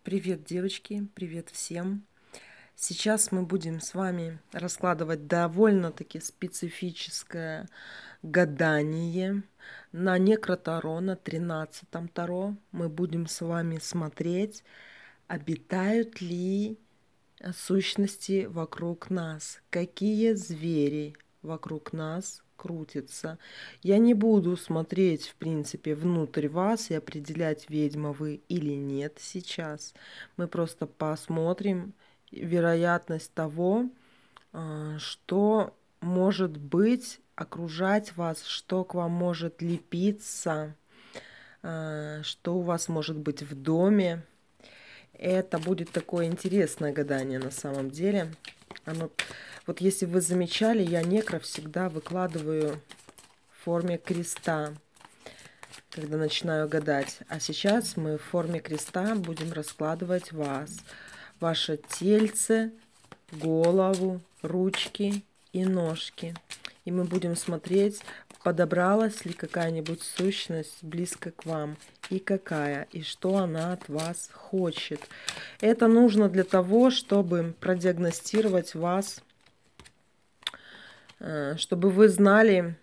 Привет, девочки, привет всем. Сейчас мы будем с вами раскладывать довольно-таки специфическое гадание на Некротаро, на 13-м Таро. Мы будем с вами смотреть, обитают ли сущности вокруг нас, какие звери вокруг нас крутятся. Я не буду смотреть, в принципе, внутрь вас и определять, ведьма вы или нет сейчас. Мы просто посмотрим вероятность того, что может быть окружать вас, что к вам может лепиться, что у вас может быть в доме. Это будет такое интересное гадание на самом деле. Вот если вы замечали, я некро всегда выкладываю в форме креста, когда начинаю гадать. А сейчас мы в форме креста будем раскладывать вас, ваше тельце, голову, ручки и ножки. И мы будем смотреть, подобралась ли какая-нибудь сущность близко к вам, и какая, и что она от вас хочет. Это нужно для того, чтобы продиагностировать вас, чтобы вы знали,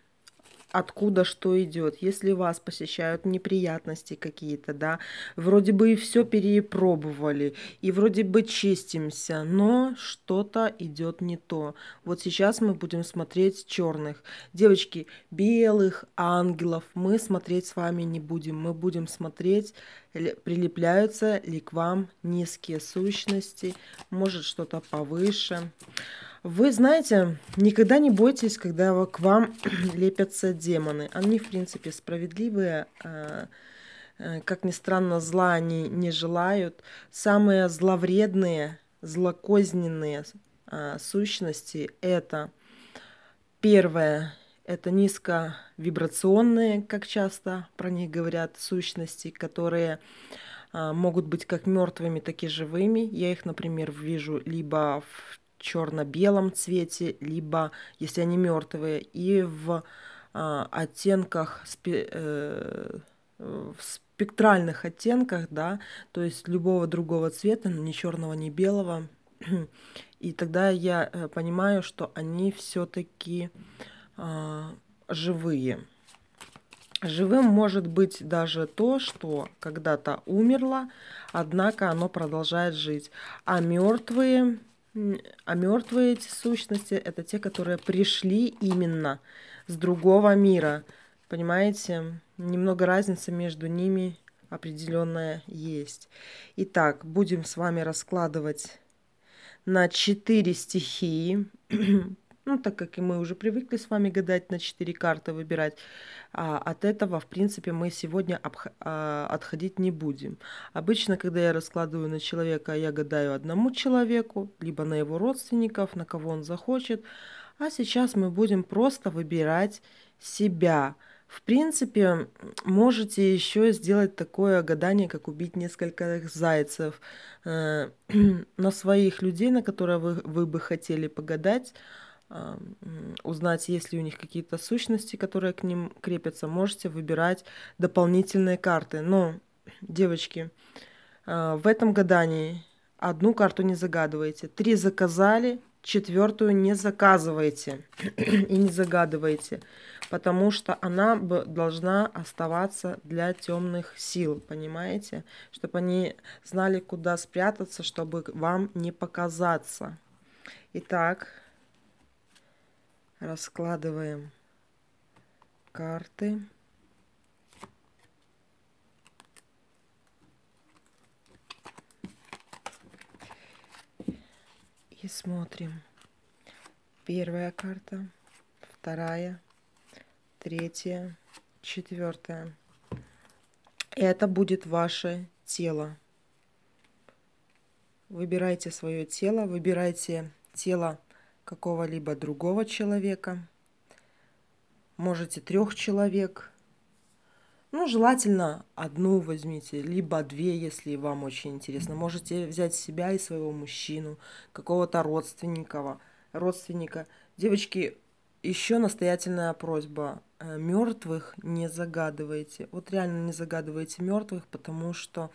откуда что идет. Если вас посещают неприятности какие-то, да, вроде бы и все перепробовали, и вроде бы чистимся, но что-то идет не то. Вот сейчас мы будем смотреть черных. Девочки, белых ангелов мы смотреть с вами не будем. Мы будем смотреть, прилепляются ли к вам низкие сущности, может что-то повыше. Вы знаете, никогда не бойтесь, когда к вам лепятся демоны. Они, в принципе, справедливые. Как ни странно, зла они не желают. Самые зловредные, злокозненные сущности – это первое – это низковибрационные, как часто про них говорят, сущности, которые могут быть как мертвыми, так и живыми. Я их, например, вижу либо в черно-белом цвете, либо, если они мертвые, и в оттенках, в спектральных оттенках, да, то есть любого другого цвета, но ни черного, ни белого. И тогда я понимаю, что они все-таки живые. Живым может быть даже то, что когда-то умерло, однако оно продолжает жить. А мертвые эти сущности – это те, которые пришли именно с другого мира. Понимаете? Немного разницы между ними определенная есть. Итак, будем с вами раскладывать на 4 стихии. Ну, так как и мы уже привыкли с вами гадать, на 4 карты выбирать, от этого, в принципе, мы сегодня отходить не будем. Обычно, когда я раскладываю на человека, я гадаю одному человеку, либо на его родственников, на кого он захочет. А сейчас мы будем просто выбирать себя. В принципе, можете еще сделать такое гадание, как убить несколько зайцев на своих людей, на которые вы бы хотели погадать, узнать, есть ли у них какие-то сущности, которые к ним крепятся. Можете выбирать дополнительные карты. Но, девочки, в этом гадании одну карту не загадывайте. 3 заказали, 4-ю не заказывайте и не загадывайте, потому что она должна оставаться для темных сил, понимаете? Чтобы они знали, куда спрятаться, чтобы вам не показаться. Итак, раскладываем карты. И смотрим. Первая карта, вторая, третья, 4. Это будет ваше тело. Выбирайте свое тело, выбирайте тело какого-либо другого человека. Можете 3 человек. Ну, желательно одну возьмите, либо 2, если вам очень интересно. Можете взять себя и своего мужчину, какого-то родственника. Девочки, еще настоятельная просьба. Мертвых не загадывайте. Вот реально не загадывайте мертвых, потому что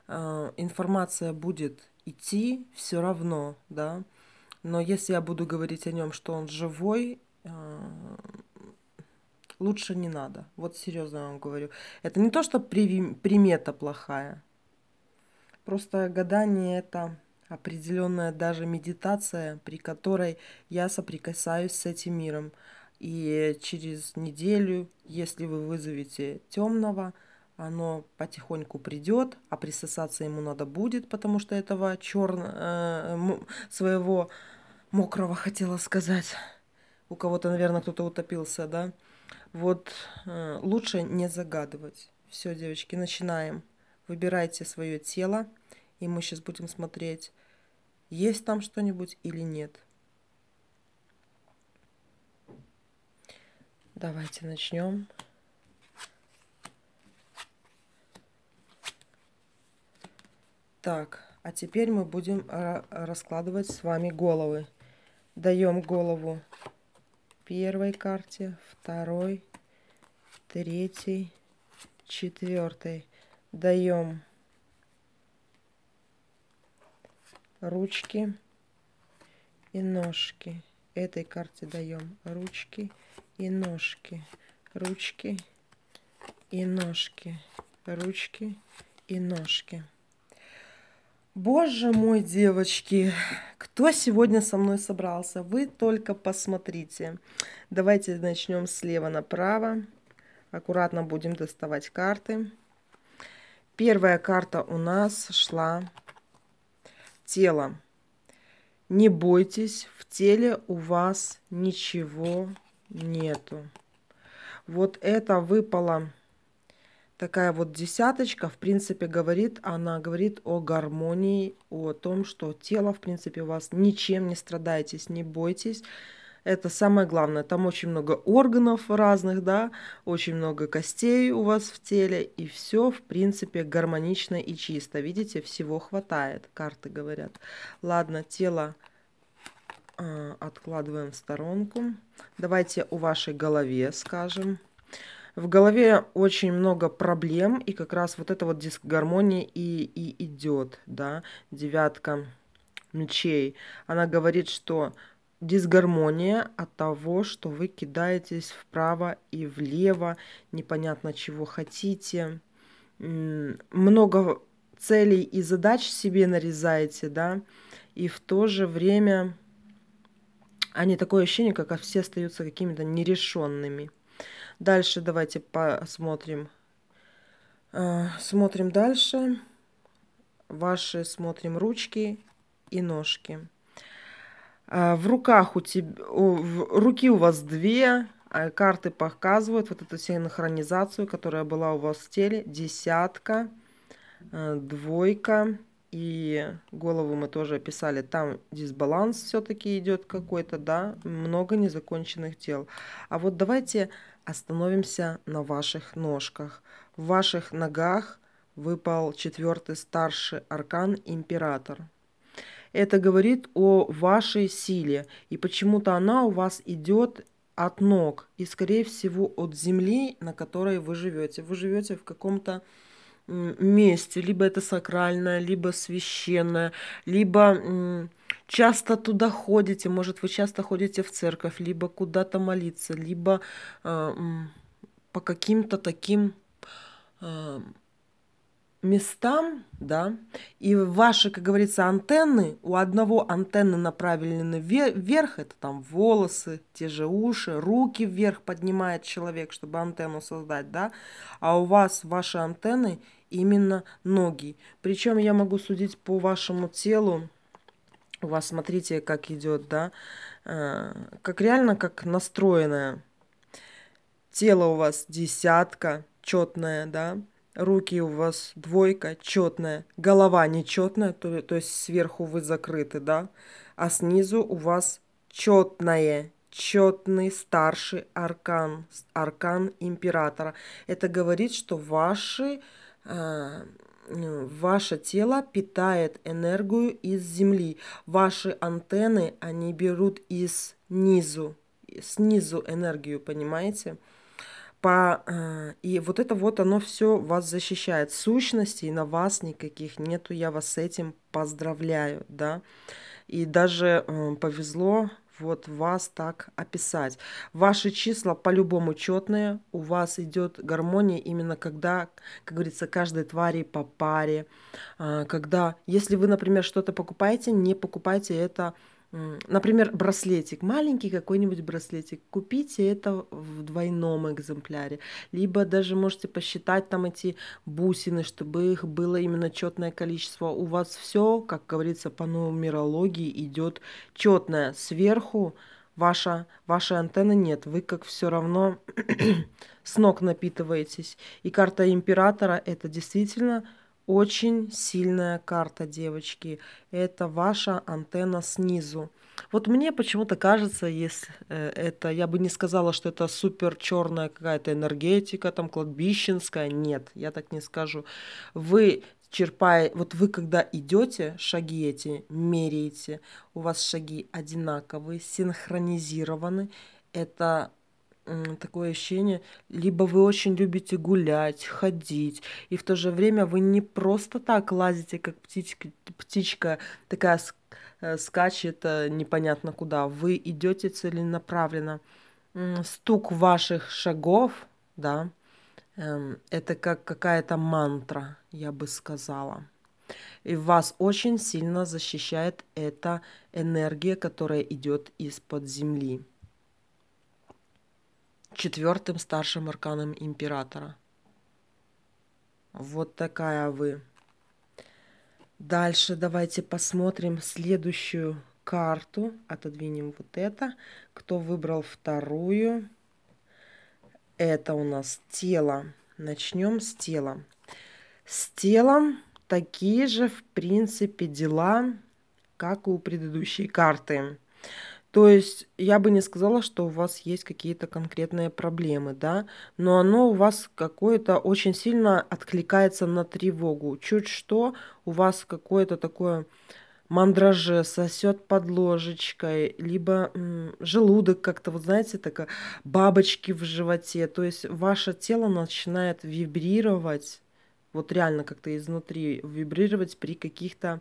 информация будет идти все равно, да. Но если я буду говорить о нем, что он живой, лучше не надо. Вот серьезно я вам говорю. Это не то, что примета плохая. Просто гадание это определенная даже медитация, при которой я соприкасаюсь с этим миром. И через неделю, если вы вызовете темного, оно потихоньку придет, а присосаться ему надо будет, потому что этого своего мокрого хотела сказать. У кого-то, наверное, кто-то утопился, да? Вот лучше не загадывать. Все, девочки, начинаем. Выбирайте свое тело, и мы сейчас будем смотреть, есть там что-нибудь или нет. Давайте начнем. Так, а теперь мы будем раскладывать с вами головы. Даем голову первой карте, второй, третьей, четвертой. Даем ручки и ножки. Этой карте даем ручки и ножки. Ручки и ножки. Ручки и ножки. Боже мой, девочки, кто сегодня со мной собрался? Вы только посмотрите. Давайте начнем слева направо. Аккуратно будем доставать карты. Первая карта у нас шла тело. Не бойтесь, в теле у вас ничего нету. Вот это выпала такая вот десяточка, в принципе, она говорит о гармонии, о том, что тело, в принципе, у вас ничем не страдаетесь, не бойтесь. Это самое главное. Там очень много органов разных, да, очень много костей у вас в теле, и все, в принципе, гармонично и чисто. Видите, всего хватает, карты говорят. Ладно, тело откладываем в сторонку. Давайте о вашей голове скажем. В голове очень много проблем, и как раз вот эта вот дисгармония и идет, да, девятка мечей. Она говорит, что дисгармония от того, что вы кидаетесь вправо и влево, непонятно чего хотите, много целей и задач себе нарезаете, да, и в то же время они такое ощущение, как все остаются какими-то нерешенными. Дальше давайте посмотрим. Смотрим дальше. Ваши смотрим ручки и ножки. В руках руки у вас две. Карты показывают вот эту синхронизацию, которая была у вас в теле. Десятка, двойка. И голову мы тоже описали. Там дисбаланс все-таки идет какой-то, да. Много незаконченных дел. А вот давайте остановимся на ваших ножках. В ваших ногах выпал 4-й старший аркан Император. Это говорит о вашей силе. И почему-то она у вас идет от ног. И, скорее всего, от земли, на которой вы живете. Вы живете в каком-то месте. Либо это сакральное, либо священное, либо часто туда ходите. Может, вы часто ходите в церковь, либо куда-то молиться, либо по каким-то таким местам, да, и ваши, как говорится, антенны, у одного антенны направлены вверх, это там волосы, те же уши, руки вверх поднимает человек, чтобы антенну создать, да, а у вас ваши антенны именно ноги. Причем я могу судить по вашему телу, у вас, смотрите, как идет, да, как реально, как настроенное. Тело у вас десятка, четная, да, руки у вас двойка, четная, голова нечетная, то есть сверху вы закрыты, да, а снизу у вас четное, четный старший аркан, аркан Императора. Это говорит, что ваше тело питает энергию из земли. Ваши антенны, они берут снизу энергию, понимаете? И вот это вот оно все вас защищает. Сущностей на вас никаких нету, я вас с этим поздравляю, да. И даже повезло вот вас так описать. Ваши числа по-любому четные, у вас идет гармония именно когда, как говорится, каждой твари по паре. Когда, если вы, например, что-то покупаете, не покупайте это, например, браслетик, маленький какой-нибудь браслетик, купите это в двойном экземпляре. Либо даже можете посчитать там эти бусины, чтобы их было именно четное количество. У вас все, как говорится, по нумерологии идет четное. Сверху вашей антенны нет. Вы как все равно с ног напитываетесь. И карта императора это действительно очень сильная карта, девочки. Это ваша антенна снизу. Вот мне почему-то кажется, если это, я бы не сказала, что это супер черная какая-то энергетика, там кладбищенская. Нет, я так не скажу. Вы черпаете, вот вы когда идете, шаги эти меряете, у вас шаги одинаковые, синхронизированы. Это такое ощущение, либо вы очень любите гулять, ходить, и в то же время вы не просто так лазите, как птичка такая скачет непонятно куда. Вы идете целенаправленно. Стук ваших шагов, да, это как какая-то мантра, я бы сказала. И вас очень сильно защищает эта энергия, которая идет из-под земли. Четвертым старшим арканом императора. Вот такая вы. Дальше давайте посмотрим следующую карту. Отодвинем вот это. Кто выбрал вторую? Это у нас тело. Начнем с тела. С телом такие же, в принципе, дела, как и у предыдущей карты. То есть я бы не сказала, что у вас есть какие-то конкретные проблемы, да, но оно у вас какое-то очень сильно откликается на тревогу. Чуть что у вас какое-то такое мандраже, сосет под ложечкой, либо желудок как-то, вот знаете, такая бабочки в животе. То есть ваше тело начинает вибрировать, вот реально как-то изнутри вибрировать при каких-то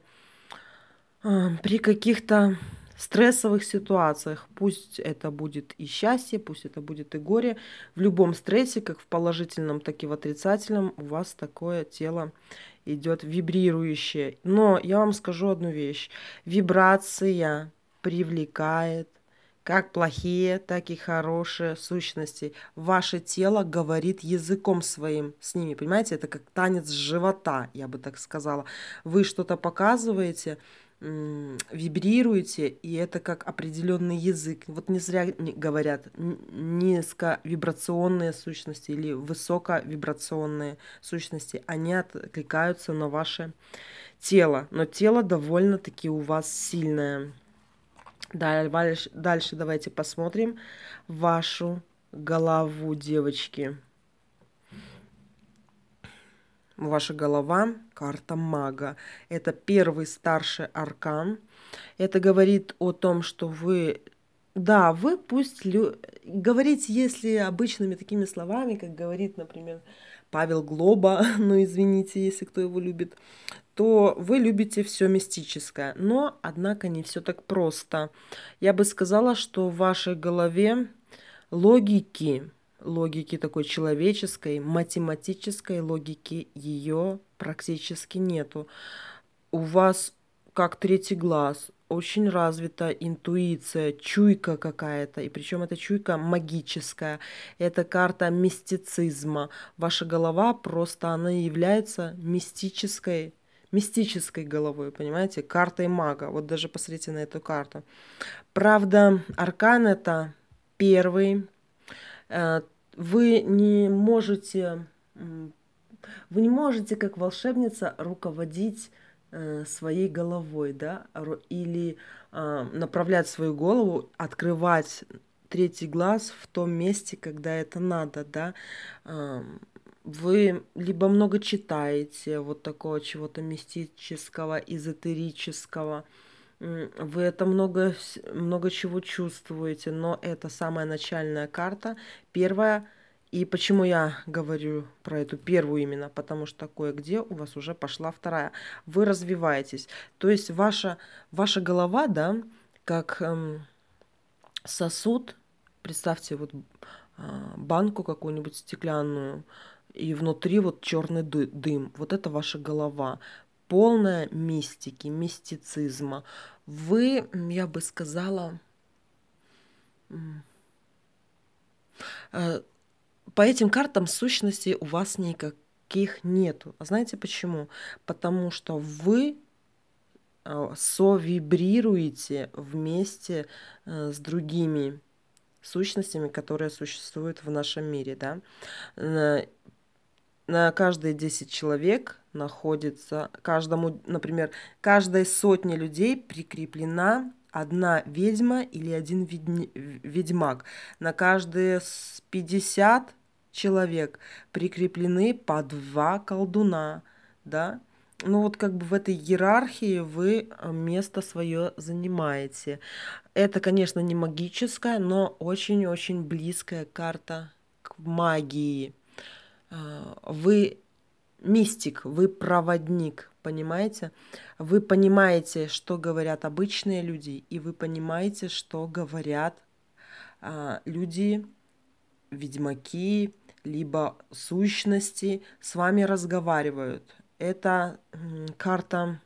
стрессовых ситуациях. Пусть это будет и счастье, пусть это будет и горе. В любом стрессе, как в положительном, так и в отрицательном, у вас такое тело идет вибрирующее. Но я вам скажу одну вещь. Вибрация привлекает как плохие, так и хорошие сущности. Ваше тело говорит языком своим с ними. Понимаете, это как танец живота, я бы так сказала. Вы что-то показываете, вибрируете, и это как определенный язык. Вот не зря говорят низковибрационные сущности или высоковибрационные сущности. Они откликаются на ваше тело. Но тело довольно-таки у вас сильное. Дальше давайте посмотрим вашу голову, девочки. Ваша голова, карта мага. Это первый старший аркан. Это говорит о том, что вы, да, вы пусть говорить, если обычными такими словами, как говорит, например, Павел Глоба, ну извините, если кто его любит, то вы любите все мистическое. Но, однако, не все так просто. Я бы сказала, что в вашей голове логики такой человеческой, математической логики ее практически нету. У вас как третий глаз, очень развита интуиция, чуйка какая-то, и причем эта чуйка магическая, это карта мистицизма. Ваша голова просто, она является мистической головой, понимаете, картой мага. Вот даже посмотрите на эту карту. Правда, аркан это первый. Вы не можете, как волшебница руководить своей головой, да, или направлять свою голову, открывать третий глаз в том месте, когда это надо, да. Вы либо много читаете вот такого чего-то мистического, эзотерического, вы это много чего чувствуете, но это самая начальная карта, первая И почему я говорю про эту первую именно? Потому что кое-где у вас уже пошла вторая. Вы развиваетесь. То есть ваша голова, да, как сосуд, представьте вот банку какую-нибудь стеклянную, и внутри вот черный дым. Вот это ваша голова. Полная мистики, мистицизма. Вы, я бы сказала, по этим картам сущности у вас никаких нету. А знаете почему? Потому что вы совибрируете вместе с другими сущностями, которые существуют в нашем мире, да. На каждые 10 человек находится, каждому, например, каждой сотне людей прикреплена одна ведьма или один ведьмак. На каждые 50 человек прикреплены по 2 колдуна, да. Ну вот как бы в этой иерархии вы место свое занимаете. Это, конечно, не магическая, но очень-очень близкая карта к магии. Вы мистик, вы проводник, понимаете? Вы понимаете, что говорят обычные люди, и вы понимаете, что говорят люди, ведьмаки, либо сущности с вами разговаривают. Это карта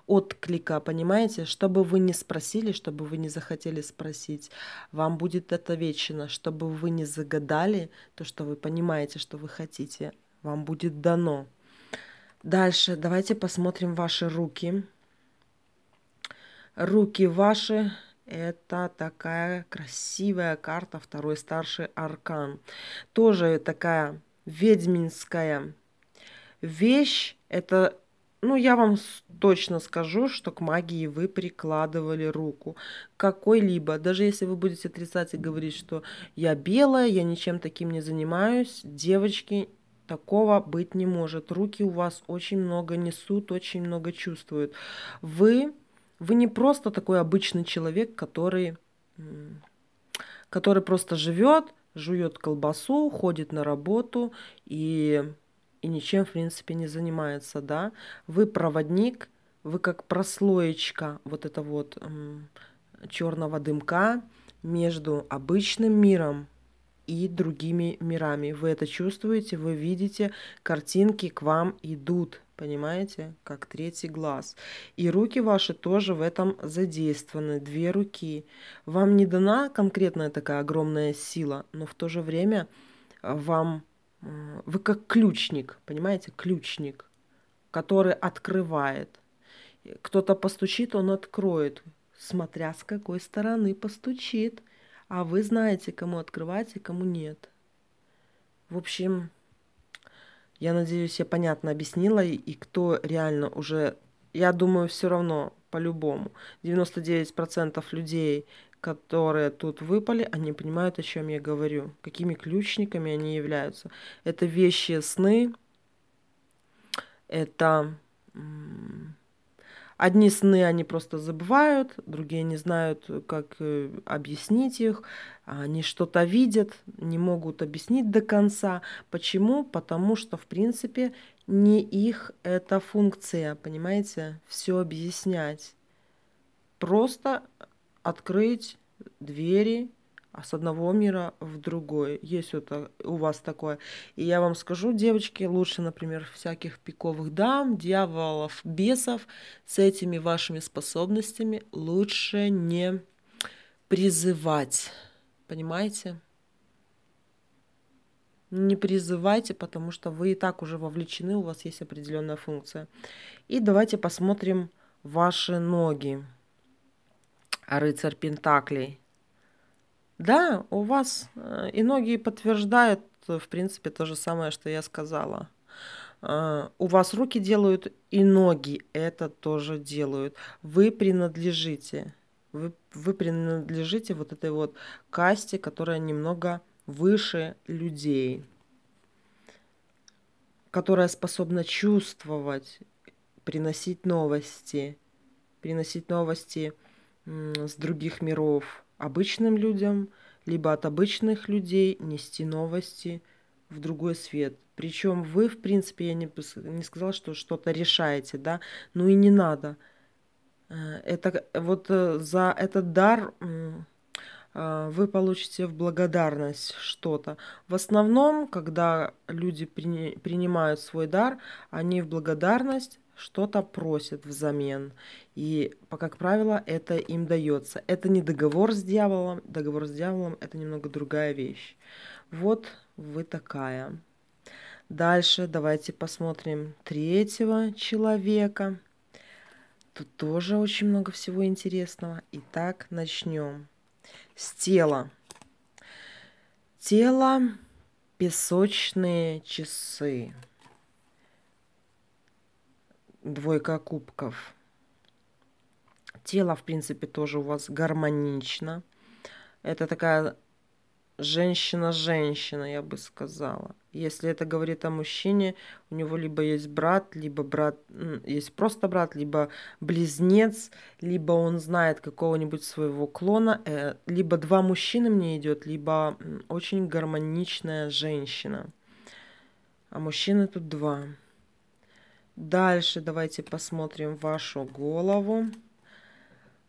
отклика, понимаете? Что бы вы ни спросили, что бы вы не захотели спросить, вам будет это вечно. Что бы вы ни загадали, то, что вы понимаете, что вы хотите, вам будет дано. Дальше давайте посмотрим ваши руки. Руки ваши — это такая красивая карта, второй старший аркан. Тоже такая ведьминская вещь. Это, ну, я вам точно скажу, что к магии вы прикладывали руку. Какой-либо. Даже если вы будете отрицать и говорить, что я белая, я ничем таким не занимаюсь, девочки, такого быть не может. Руки у вас очень много несут, очень много чувствуют. Вы не просто такой обычный человек, который просто живет, жует колбасу, ходит на работу и ничем, в принципе, не занимается, да. Вы проводник, вы как прослоечка вот это вот черного дымка между обычным миром и другими мирами. Вы это чувствуете, вы видите, картинки к вам идут, понимаете, как третий глаз. И руки ваши тоже в этом задействованы, 2 руки. Вам не дана конкретная такая огромная сила, но в то же время вы как ключник, понимаете, ключник, который открывает. Кто-то постучит, он откроет, смотря с какой стороны постучит. А вы знаете, кому открывать и кому нет. В общем, я надеюсь, я понятно объяснила. И кто реально уже, я думаю, все равно, по-любому, 99% людей, которые тут выпали, они понимают, о чем я говорю. Какими ключниками они являются. Это вещи, сны. Это... Одни сны они просто забывают, другие не знают, как объяснить их. Они что-то видят, не могут объяснить до конца. Почему? Потому что, в принципе, не их эта функция, понимаете, все объяснять. Просто открыть двери с одного мира в другой. Есть вот у вас такое. И я вам скажу, девочки, лучше, например, всяких пиковых дам, дьяволов, бесов с этими вашими способностями лучше не призывать. Понимаете? Не призывайте, потому что вы и так уже вовлечены, у вас есть определенная функция. И давайте посмотрим ваши ноги. Рыцарь Пентаклей. Да, у вас и ноги подтверждают, в принципе, то же самое, что я сказала. У вас руки делают, и ноги это тоже делают. Вы принадлежите. Вы принадлежите вот этой вот касте, которая немного выше людей, которая способна чувствовать, приносить новости с других миров обычным людям, либо от обычных людей нести новости в другой свет. Причем вы, в принципе, я не сказала, что что-то решаете, да, ну и не надо. Это вот за этот дар вы получите в благодарность что-то. В основном, когда люди принимают свой дар, они в благодарность что-то просят взамен. И, как правило, это им дается. Это не договор с дьяволом. Договор с дьяволом — это немного другая вещь. Вот вы такая. Дальше давайте посмотрим третьего человека. Тут тоже очень много всего интересного. Итак, начнем с тела. Тело — песочные часы. Двойка кубков. Тело, в принципе, тоже у вас гармонично. Это такая женщина-женщина, я бы сказала. Если это говорит о мужчине, у него либо есть брат, либо брат, есть просто брат, либо близнец, либо он знает какого-нибудь своего клона, либо два мужчины мне идет, либо очень гармоничная женщина. А мужчины тут два. Дальше давайте посмотрим вашу голову.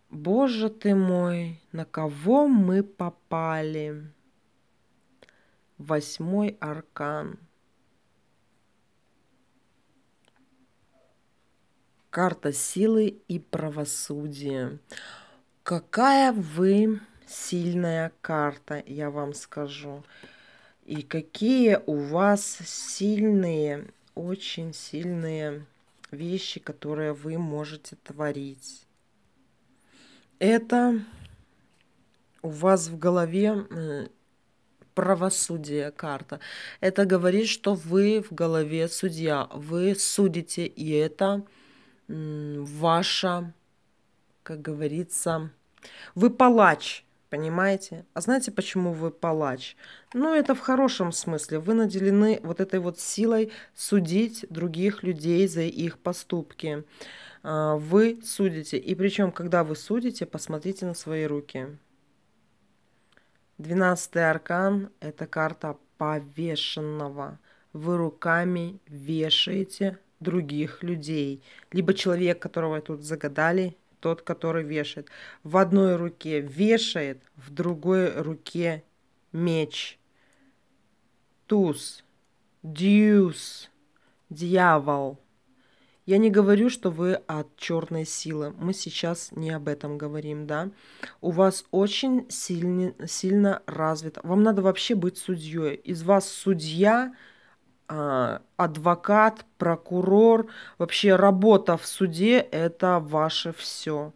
Боже ты мой, на кого мы попали? 8-й аркан. Карта силы и правосудия. Какая вы сильная карта, я вам скажу. И какие у вас сильные, очень сильные вещи, которые вы можете творить. Это у вас в голове правосудие карта. Это говорит, что вы в голове судья. Вы судите, и это ваша, как говорится, вы палач. Понимаете? А знаете, почему вы палач? Ну, это в хорошем смысле. Вы наделены вот этой вот силой судить других людей за их поступки. Вы судите. И причем, когда вы судите, посмотрите на свои руки. 12-й аркан – это карта повешенного. Вы руками вешаете других людей. Либо человек, которого тут загадали, тот, который вешает. В одной руке вешает, в другой руке меч. Туз, дьюс, дьявол. Я не говорю, что вы от черной силы. Мы сейчас не об этом говорим, да. У вас очень сильно развито. Вам надо вообще быть судьей. Из вас судья, адвокат, прокурор. Вообще работа в суде – это ваше все.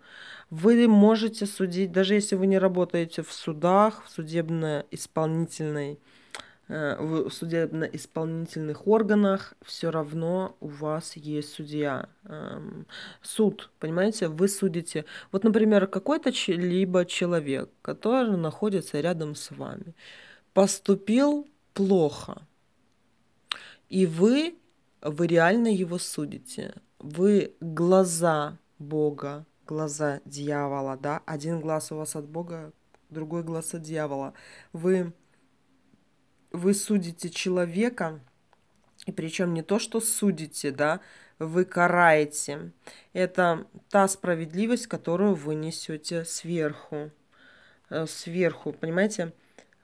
Вы можете судить, даже если вы не работаете в судах, в судебно-исполнительной в судебно-исполнительных органах, все равно у вас есть судья. Суд, понимаете, вы судите. Вот, например, какой-то либо человек, который находится рядом с вами, поступил плохо, и вы реально его судите. Вы глаза Бога, глаза дьявола, да? Один глаз у вас от Бога, другой глаз от дьявола. Вы судите человека, и причем не то, что судите, да, вы караете. Это та справедливость, которую вы несете сверху. Сверху, понимаете?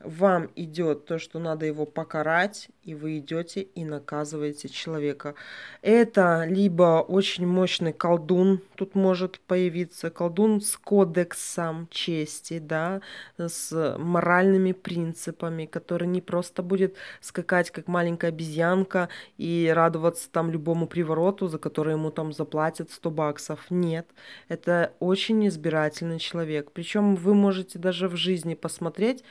Вам идет то, что надо его покарать, и вы идете и наказываете человека. Это либо очень мощный колдун, тут может появиться колдун с кодексом чести, да, с моральными принципами, который не просто будет скакать как маленькая обезьянка и радоваться там любому привороту, за который ему там заплатят 100 баксов. Нет, это очень избирательный человек. Причем вы можете даже в жизни посмотреть,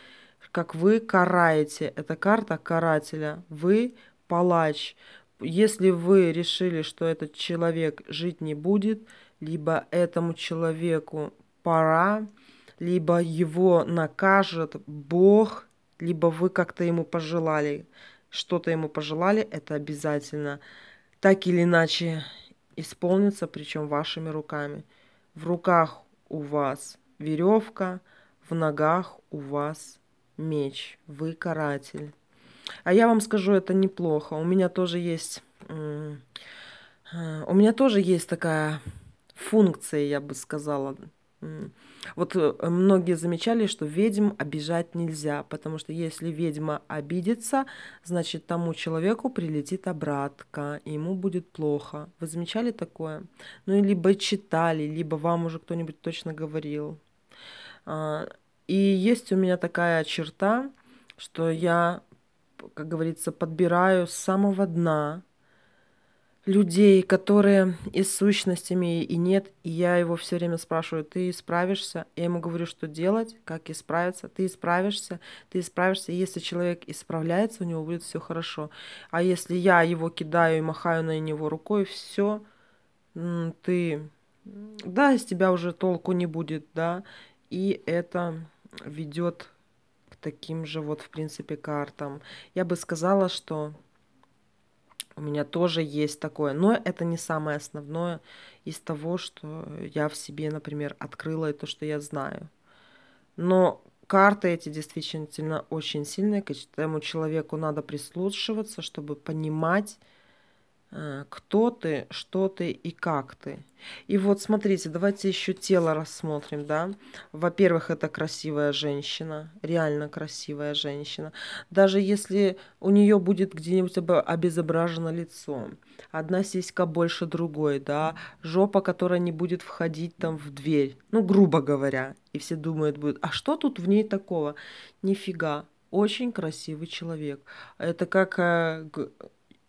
как вы караете. Это карта карателя. Вы палач. Если вы решили, что этот человек жить не будет, либо этому человеку пора, либо его накажет Бог, либо вы как-то ему пожелали, что-то ему пожелали, это обязательно так или иначе исполнится, причем вашими руками. В руках у вас веревка, в ногах у вас меч, вы каратель. А я вам скажу, это неплохо. У меня тоже есть такая функция, я бы сказала. М, Вот многие замечали, что ведьм обижать нельзя, потому что если ведьма обидится, значит тому человеку прилетит обратка, и ему будет плохо. Вы замечали такое? Ну, и либо читали, либо вам уже кто-нибудь точно говорил. А, И есть у меня такая черта, что я, как говорится, подбираю с самого дна людей, которые и с сущностями, и нет. И я его все время спрашиваю: ты справишься? Я ему говорю, что делать, как исправиться. Ты справишься, ты справишься. И если человек исправляется, у него будет все хорошо. А если я его кидаю и махаю на него рукой, все, ты, да, из тебя уже толку не будет, да. И это ведет к таким же вот, в принципе, картам. Я бы сказала, что у меня тоже есть такое, но это не самое основное из того, что я в себе, например, открыла и то, что я знаю. Но карты эти действительно очень сильные, к этому человеку надо прислушиваться, чтобы понимать, кто ты, что ты и как ты. И вот смотрите, давайте еще тело рассмотрим, да. Во-первых, это красивая женщина, реально красивая женщина. Даже если у нее будет где-нибудь обезображено лицо, одна сиська больше другой, да, жопа, которая не будет входить там в дверь, ну, грубо говоря. И все думают будут: а что тут в ней такого? Нифига. Очень красивый человек. Это как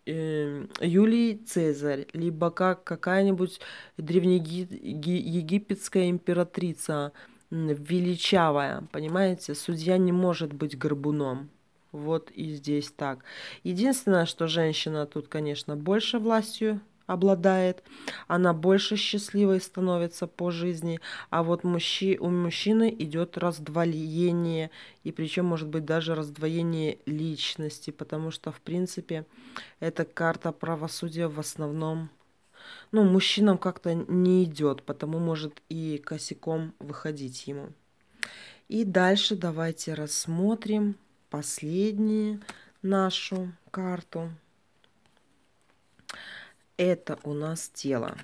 Юлий Цезарь, либо как какая-нибудь древнеегипетская императрица, величавая, понимаете? Судья не может быть горбуном. Вот и здесь так. Единственное, что женщина тут, конечно, больше властью обладает, она больше счастливой становится по жизни, а вот у мужчины идет раздвоение, и причем может быть даже раздвоение личности, потому что, в принципе, эта карта правосудия в основном, ну, мужчинам как-то не идет, потому может и косяком выходить ему. И дальше давайте рассмотрим последнюю нашу карту. Это у нас тело.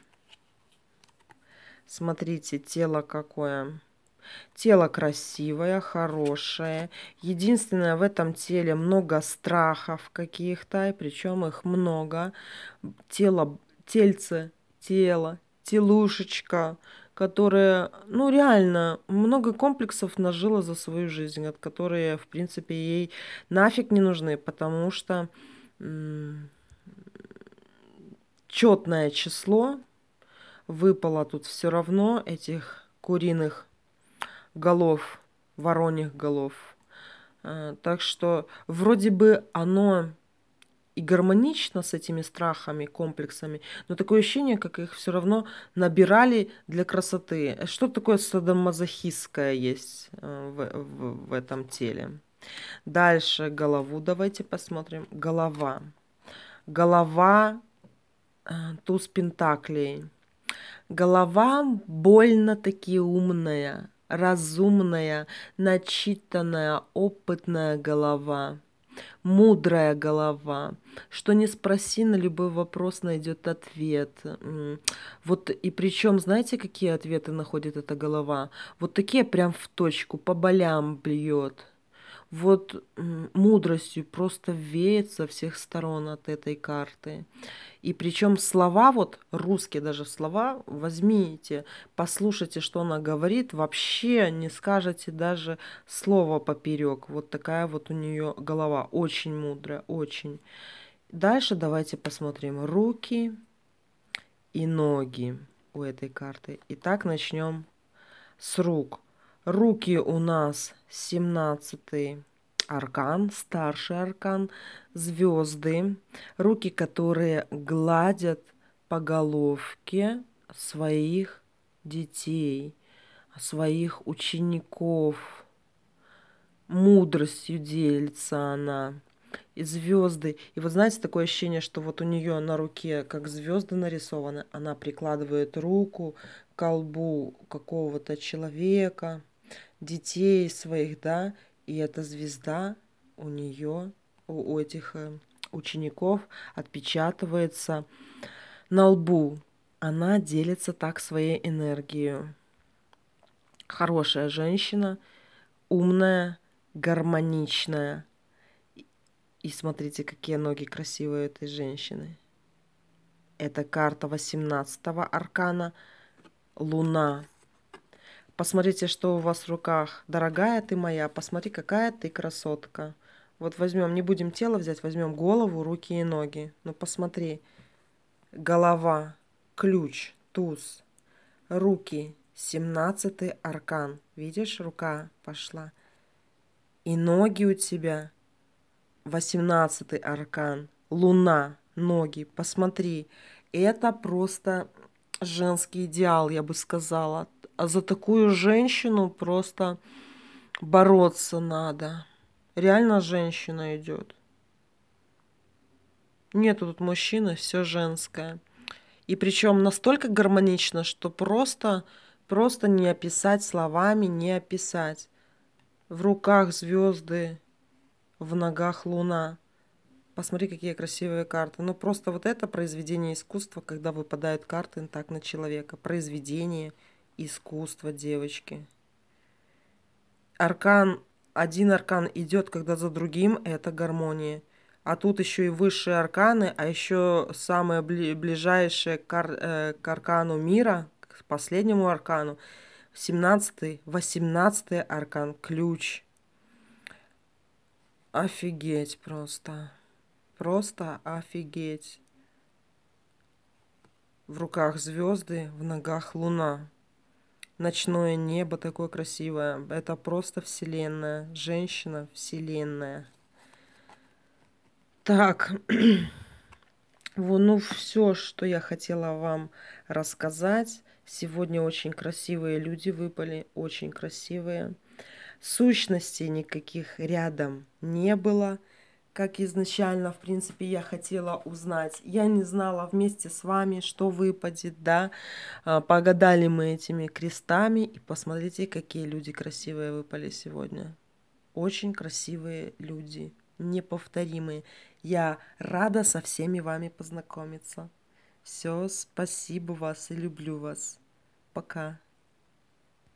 Смотрите, тело какое. Тело красивое, хорошее. Единственное, в этом теле много страхов каких-то, и причем их много. Тельце, тело, телушечка, которая, ну, реально, много комплексов нажила за свою жизнь, от которые, в принципе, ей нафиг не нужны, потому что четное число выпало тут все равно этих куриных голов, вороньих голов. Так что вроде бы оно и гармонично с этими страхами, комплексами, но такое ощущение, как их все равно набирали для красоты. Что такое садомазохистское есть в этом теле? Дальше голову давайте посмотрим. Голова. Голова, туз пентаклей. Голова больно-таки умная, разумная, начитанная, опытная голова, мудрая голова. Что не спроси, на любой вопрос найдет ответ. Вот и причем, знаете, какие ответы находит эта голова? Вот такие прям в точку, по болям бьет. Вот мудростью просто веет со всех сторон от этой карты. И причем слова, вот русские даже слова, возьмите, послушайте, что она говорит, вообще не скажете даже слово поперек. Вот такая вот у нее голова, очень мудрая, очень. Дальше давайте посмотрим руки и ноги у этой карты. Итак, начнем с рук. Руки у нас 17-й аркан, старший аркан, звезды. Руки, которые гладят по головке своих детей, своих учеников. Мудростью делится она. И звезды. И вот знаете, такое ощущение, что вот у нее на руке как звезды нарисованы. Она прикладывает руку к колбу какого-то человека, детей своих, да, и эта звезда у нее у этих учеников отпечатывается на лбу. Она делится так своей энергией. Хорошая женщина, умная, гармоничная. И смотрите, какие ноги красивые у этой женщины. Это карта 18-го аркана Луна. Посмотрите, что у вас в руках. Дорогая ты моя, посмотри, какая ты красотка. Вот возьмем, не будем тело взять, возьмем голову, руки и ноги. Ну посмотри. Голова, ключ, туз, руки, 17-й аркан. Видишь, рука пошла. И ноги у тебя, 18-й аркан. Луна, ноги, посмотри. Это просто женский идеал, я бы сказала. А за такую женщину просто бороться надо. Реально женщина идет. Нету тут мужчины, все женское. И причем настолько гармонично, что просто не описать словами, не описать. В руках звезды, в ногах луна. Посмотри, какие красивые карты. Ну просто вот это произведение искусства, когда выпадают карты так на человека. Произведение искусства, девочки. Один аркан идет, когда за другим, это гармония. А тут еще и высшие арканы, а еще самые ближайшие к аркану мира, к последнему аркану, 17-й, 18-й аркан, ключ. Офигеть просто. Просто офигеть. В руках звезды, в ногах луна. Ночное небо такое красивое. Это просто вселенная. Женщина вселенная. Так, вот, ну все, что я хотела вам рассказать. Сегодня очень красивые люди выпали, очень красивые. Сущностей никаких рядом не было, как изначально, в принципе, я хотела узнать. Я не знала вместе с вами, что выпадет, да. Погадали мы этими крестами, и посмотрите, какие люди красивые выпали сегодня. Очень красивые люди, неповторимые. Я рада со всеми вами познакомиться. Все, спасибо вас и люблю вас. Пока.